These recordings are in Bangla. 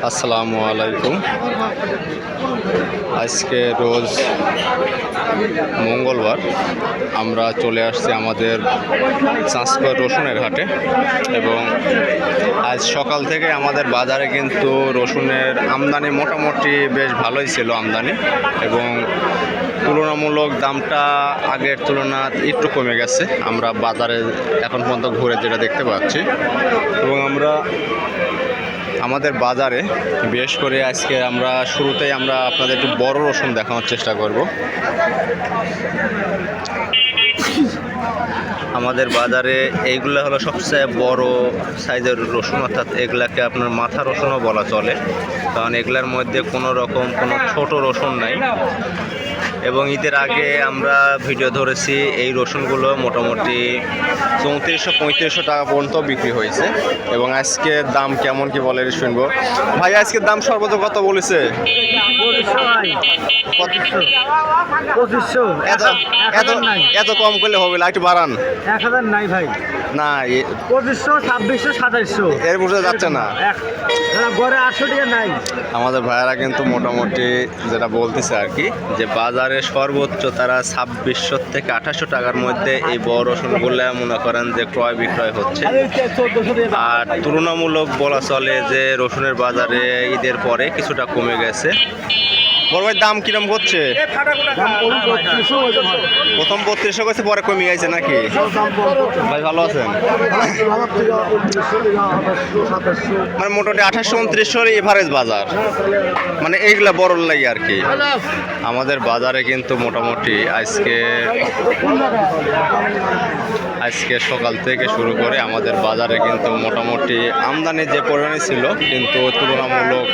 আসসালামু আলাইকুম। আজকে রোজ মঙ্গলবার আমরা চলে আসছি আমাদের চাঁচকর রসুনের হাটে এবং আজ সকাল থেকে আমাদের বাজারে কিন্তু রসুনের আমদানি মোটামুটি বেশ ভালোই ছিল আমদানি এবং তুলনামূলক দামটা আগের তুলনায় একটু কমে গেছে। আমরা বাজারে এখন পর্যন্ত ঘুরে যেটা দেখতে পাচ্ছি এবং আমরা আমাদের বাজারে বিশেষ করে আজকে আমরা শুরুতেই আমরা আপনাদের একটু বড় রসুন দেখানোর চেষ্টা করব। আমাদের বাজারে এইগুলো হলো সবচেয়ে বড় সাইজের রসুন, অর্থাৎ এগুলাকে আপনার মাথা রসুনও বলা চলে, কারণ এগুলার মধ্যে কোনো রকম কোনো ছোট রসুন নাই। এবং ঈদের আগে আমরা ভিডিও ধরেছি এই রসুনগুলো মোটামুটি 3400-3500 টাকা পর্যন্ত বিক্রি হয়েছে এবং আজকের দাম কেমন কি বলে শুনবো। ভাই আজকের দাম সর্বোচ্চ কত বলেছে? এত কম করলে হবে না, একটু বাড়ান। 1000 নাই ভাই, না 2500, 2600, 2700 এর বুঝে যাচ্ছে না, গড়ে 800 টাকা নাই। আমাদের ভাইয়েরা কিন্তু মোটামুটি যেটা বলতেছে আর কি, যে বাজারে সর্বোচ্চ তারা 2600 থেকে 2800 টাকার মধ্যে এই বড় রসুনগুলো মনে করেন যে ক্রয় বিক্রয় হচ্ছে। আর তুলনামূলক বলা চলে যে রসুনের বাজারে ঈদের পরে কিছুটা কমে গেছে। বড় ভাই দাম কিরম করছে? প্রথম 3200 করছে, পরে কমে গেছে নাকি? ভাই ভালো আছেন? মানে মোটামুটি 2800-2900 এভারেজ বাজার, মানে এইগুলা বড় লাগে আর কি। আমাদের বাজারে কিন্তু মোটামুটি আজকে সকাল থেকে শুরু করে আমাদের বাজারে কিন্তু মোটামুটি আমদানি যে পরিমাণে ছিল কিন্তু তুলনামূলক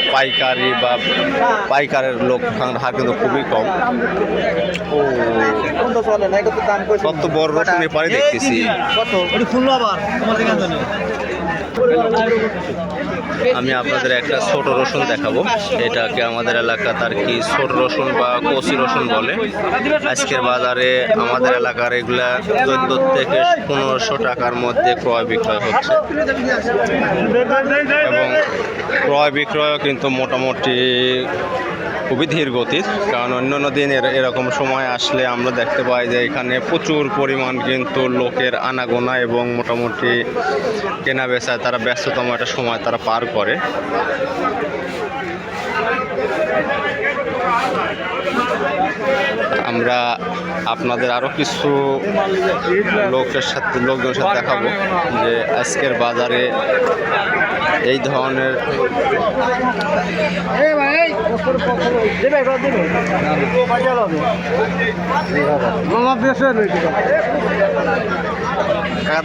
পাইকারের লোক হার কিন্তু খুবই কম। ও কত বড় রসুনের পাড়ি দেখতেছি। আমি আপনাদের একটা ছোট রসুন দেখাবো, এটাকে আমাদের এলাকা তার কি ছোট রসুন বা কচি রসুন বলে। আজকের বাজারে আমাদের এলাকার এগুলা 14 থেকে 1500 টাকার মধ্যে ক্রয় বিক্রয় হচ্ছে এবং ক্রয় বিক্রয়ও কিন্তু মোটামুটি খুবই ধীর গতির, কারণ অন্যান্য দিন এরকম সময় আসলে আমরা দেখতে পাই যে এখানে প্রচুর পরিমাণ কিন্তু লোকের আনাগোনা এবং মোটামুটি কেনা বেচায় তারা ব্যস্ততম একটা সময় তারা পার করে। আমরা আপনাদের আরও কিছু লোকজনের সাথে দেখাবো যে আজকের বাজারে এই ধরনের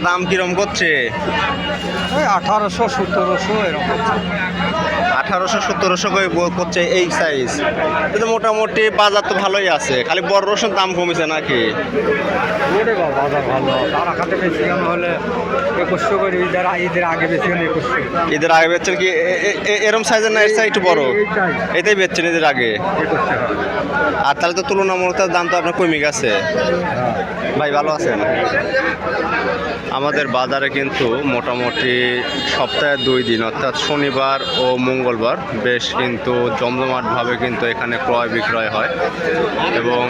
দাম কিরম করছে? 1800-1700 এরকম। 1800-1700 করে করছে এই সাইজ। কিন্তু মোটামুটি বাজার তো ভালোই আছে, খালি বড় রসুন দাম কমেছে নাকি? বাজার ভালো, বেশি হলে 2100 করে, ঈদের আগে বেশি হলে 2100। ঈদের আগে বেচছেন কি এরম সাইজের না এর সাইজ একটু বড়? এটাই বেচছেন ঈদের আগে? আর তাহলে তো তুলনামূলক দাম তো আপনার কমে গেছে। ভাই ভালো আছেন? আমাদের বাজারে কিন্তু মোটামুটি সপ্তাহে 2 দিন অর্থাৎ শনিবার ও মঙ্গলবার বেশ কিন্তু জমজমাটভাবে কিন্তু এখানে ক্রয় বিক্রয় হয় এবং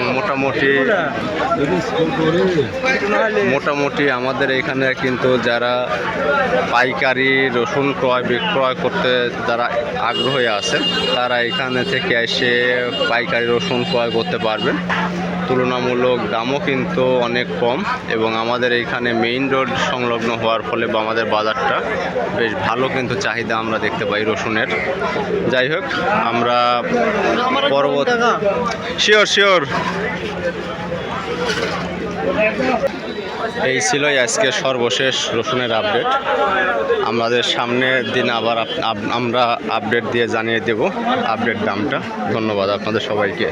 মোটামুটি আমাদের এখানে কিন্তু যারা পাইকারি রসুন ক্রয় বিক্রয় করতে যারা আগ্রহী আছেন তারা এখানে থেকে এসে পাইকারি রসুন ক্রয় করতে পারবেন। তুলনামূলক দামও কিন্তু অনেক কম এবং আমাদের এইখানে মেইন রোড সংলগ্ন হওয়ার ফলে বা আমাদের বাজারটা বেশ ভালো কিন্তু চাহিদা আমরা দেখতে পাই রসুনের। যাই হোক, আমরা পরবর্তী শিওর এই ছিলই আজকে সর্বশেষ রসুনের আপডেট। আমাদের সামনের দিন আবার আমরা আপডেট দিয়ে জানিয়ে দেব আপডেট দামটা। ধন্যবাদ আপনাদের সবাইকে।